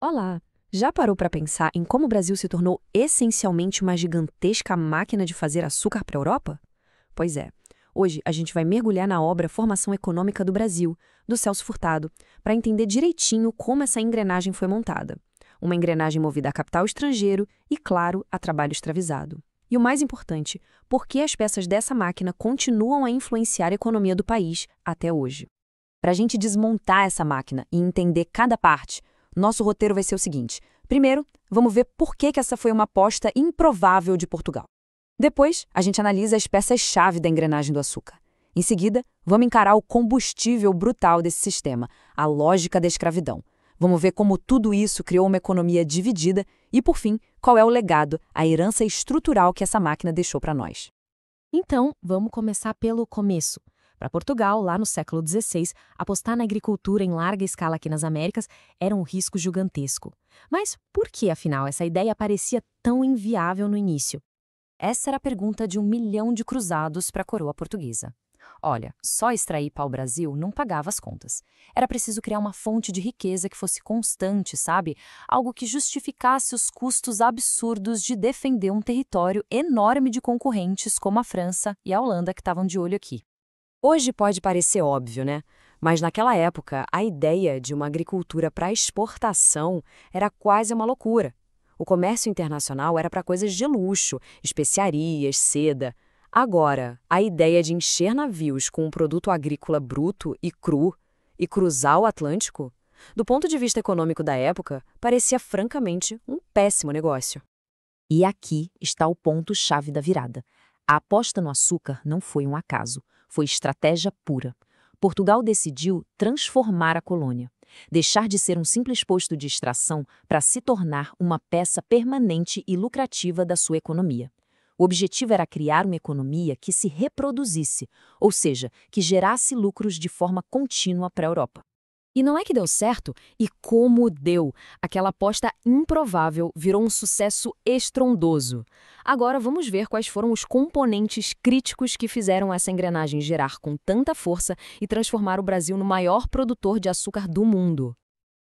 Olá! Já parou para pensar em como o Brasil se tornou essencialmente uma gigantesca máquina de fazer açúcar para a Europa? Pois é. Hoje a gente vai mergulhar na obra Formação Econômica do Brasil, do Celso Furtado, para entender direitinho como essa engrenagem foi montada. Uma engrenagem movida a capital estrangeiro e, claro, a trabalho escravizado. E o mais importante, por que as peças dessa máquina continuam a influenciar a economia do país até hoje? Para a gente desmontar essa máquina e entender cada parte, nosso roteiro vai ser o seguinte. Primeiro, vamos ver por que essa foi uma aposta improvável de Portugal. Depois, a gente analisa as peças-chave da engrenagem do açúcar. Em seguida, vamos encarar o combustível brutal desse sistema, a lógica da escravidão. Vamos ver como tudo isso criou uma economia dividida e, por fim, qual é o legado, a herança estrutural que essa máquina deixou para nós. Então, vamos começar pelo começo. Para Portugal, lá no século XVI, apostar na agricultura em larga escala aqui nas Américas era um risco gigantesco. Mas por que, afinal, essa ideia parecia tão inviável no início? Essa era a pergunta de 1 milhão de cruzados para a coroa portuguesa. Olha, só extrair pau-brasil não pagava as contas. Era preciso criar uma fonte de riqueza que fosse constante, sabe? Algo que justificasse os custos absurdos de defender um território enorme de concorrentes como a França e a Holanda que estavam de olho aqui. Hoje pode parecer óbvio, né? Mas naquela época, a ideia de uma agricultura para exportação era quase uma loucura. O comércio internacional era para coisas de luxo, especiarias, seda. Agora, a ideia de encher navios com um produto agrícola bruto e cru e cruzar o Atlântico, do ponto de vista econômico da época, parecia francamente um péssimo negócio. E aqui está o ponto-chave da virada. A aposta no açúcar não foi um acaso, foi estratégia pura. Portugal decidiu transformar a colônia, deixar de ser um simples posto de extração para se tornar uma peça permanente e lucrativa da sua economia. O objetivo era criar uma economia que se reproduzisse, ou seja, que gerasse lucros de forma contínua para a Europa. E não é que deu certo? E como deu! Aquela aposta improvável virou um sucesso estrondoso. Agora vamos ver quais foram os componentes críticos que fizeram essa engrenagem girar com tanta força e transformar o Brasil no maior produtor de açúcar do mundo.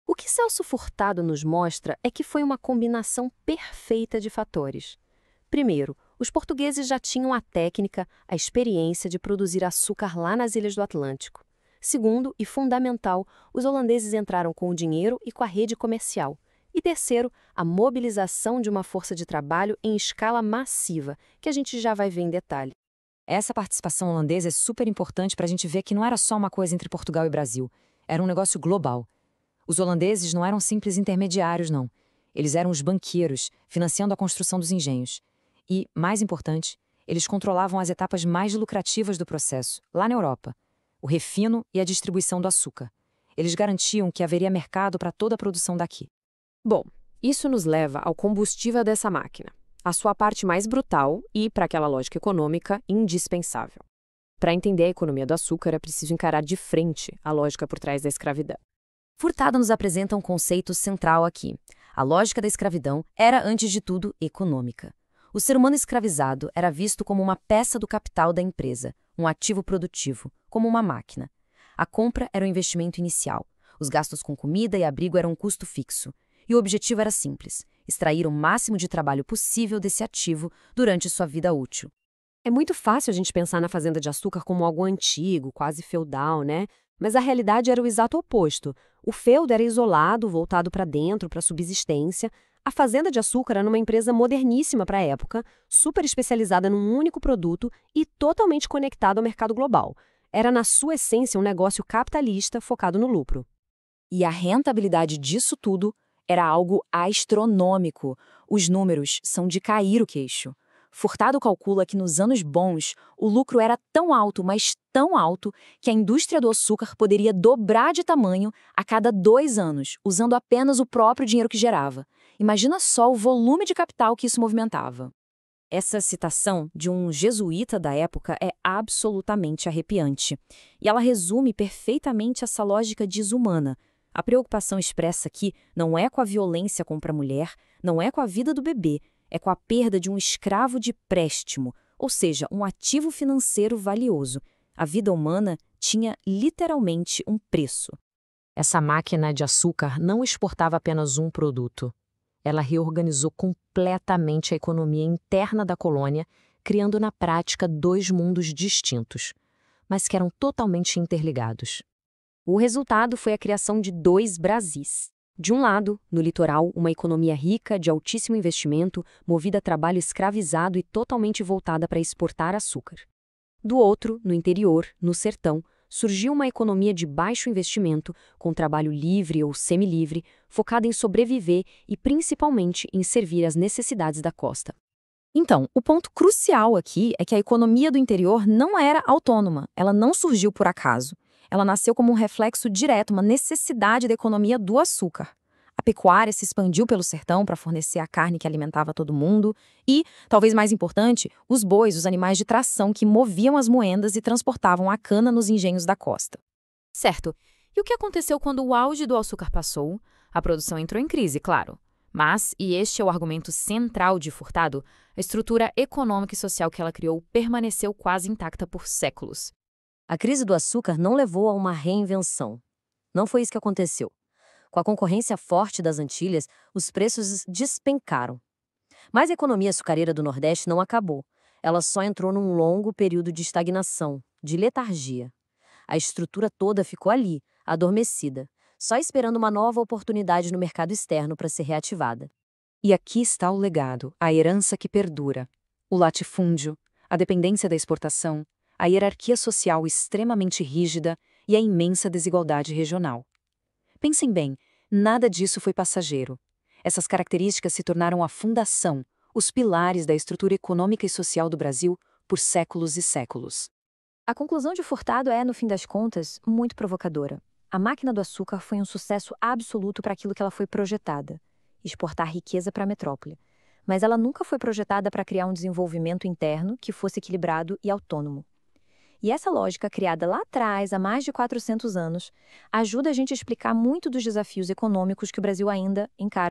O que Celso Furtado nos mostra é que foi uma combinação perfeita de fatores. Primeiro, os portugueses já tinham a técnica, a experiência de produzir açúcar lá nas ilhas do Atlântico. Segundo, e fundamental, os holandeses entraram com o dinheiro e com a rede comercial. E terceiro, a mobilização de uma força de trabalho em escala massiva, que a gente já vai ver em detalhe. Essa participação holandesa é super importante para a gente ver que não era só uma coisa entre Portugal e Brasil. Era um negócio global. Os holandeses não eram simples intermediários, não. Eles eram os banqueiros, financiando a construção dos engenhos. E, mais importante, eles controlavam as etapas mais lucrativas do processo, lá na Europa. O refino e a distribuição do açúcar. Eles garantiam que haveria mercado para toda a produção daqui. Bom, isso nos leva ao combustível dessa máquina, a sua parte mais brutal e, para aquela lógica econômica, indispensável. Para entender a economia do açúcar, é preciso encarar de frente a lógica por trás da escravidão. Furtado nos apresenta um conceito central aqui. A lógica da escravidão era, antes de tudo, econômica. O ser humano escravizado era visto como uma peça do capital da empresa, um ativo produtivo, como uma máquina. A compra era o investimento inicial. Os gastos com comida e abrigo eram um custo fixo. E o objetivo era simples: extrair o máximo de trabalho possível desse ativo durante sua vida útil. É muito fácil a gente pensar na fazenda de açúcar como algo antigo, quase feudal, né? Mas a realidade era o exato oposto. O feudo era isolado, voltado para dentro, para subsistência. A fazenda de açúcar era uma empresa moderníssima para a época, super especializada num único produto e totalmente conectada ao mercado global. Era, na sua essência, um negócio capitalista focado no lucro. E a rentabilidade disso tudo era algo astronômico. Os números são de cair o queixo. Furtado calcula que nos anos bons, o lucro era tão alto, mas tão alto, que a indústria do açúcar poderia dobrar de tamanho a cada 2 anos, usando apenas o próprio dinheiro que gerava. Imagina só o volume de capital que isso movimentava. Essa citação de um jesuíta da época é absolutamente arrepiante. E ela resume perfeitamente essa lógica desumana. A preocupação expressa aqui não é com a violência contra a mulher, não é com a vida do bebê, é com a perda de um escravo de préstimo, ou seja, um ativo financeiro valioso. A vida humana tinha literalmente um preço. Essa máquina de açúcar não exportava apenas um produto. Ela reorganizou completamente a economia interna da colônia, criando na prática dois mundos distintos, mas que eram totalmente interligados. O resultado foi a criação de dois Brasis. De um lado, no litoral, uma economia rica, de altíssimo investimento, movida a trabalho escravizado e totalmente voltada para exportar açúcar. Do outro, no interior, no sertão, surgiu uma economia de baixo investimento, com trabalho livre ou semilivre, focada em sobreviver e principalmente em servir às necessidades da costa. Então, o ponto crucial aqui é que a economia do interior não era autônoma, ela não surgiu por acaso. Ela nasceu como um reflexo direto, uma necessidade da economia do açúcar. A pecuária se expandiu pelo sertão para fornecer a carne que alimentava todo mundo e, talvez mais importante, os bois, os animais de tração que moviam as moendas e transportavam a cana nos engenhos da costa. Certo. E o que aconteceu quando o auge do açúcar passou? A produção entrou em crise, claro. Mas, e este é o argumento central de Furtado, a estrutura econômica e social que ela criou permaneceu quase intacta por séculos. A crise do açúcar não levou a uma reinvenção. Não foi isso que aconteceu. Com a concorrência forte das Antilhas, os preços despencaram. Mas a economia açucareira do Nordeste não acabou. Ela só entrou num longo período de estagnação, de letargia. A estrutura toda ficou ali, adormecida, só esperando uma nova oportunidade no mercado externo para ser reativada. E aqui está o legado, a herança que perdura. O latifúndio, a dependência da exportação, a hierarquia social extremamente rígida e a imensa desigualdade regional. Pensem bem, nada disso foi passageiro. Essas características se tornaram a fundação, os pilares da estrutura econômica e social do Brasil por séculos e séculos. A conclusão de Furtado é, no fim das contas, muito provocadora. A máquina do açúcar foi um sucesso absoluto para aquilo que ela foi projetada, exportar riqueza para a metrópole. Mas ela nunca foi projetada para criar um desenvolvimento interno que fosse equilibrado e autônomo. E essa lógica, criada lá atrás, há mais de 400 anos, ajuda a gente a explicar muito dos desafios econômicos que o Brasil ainda encara.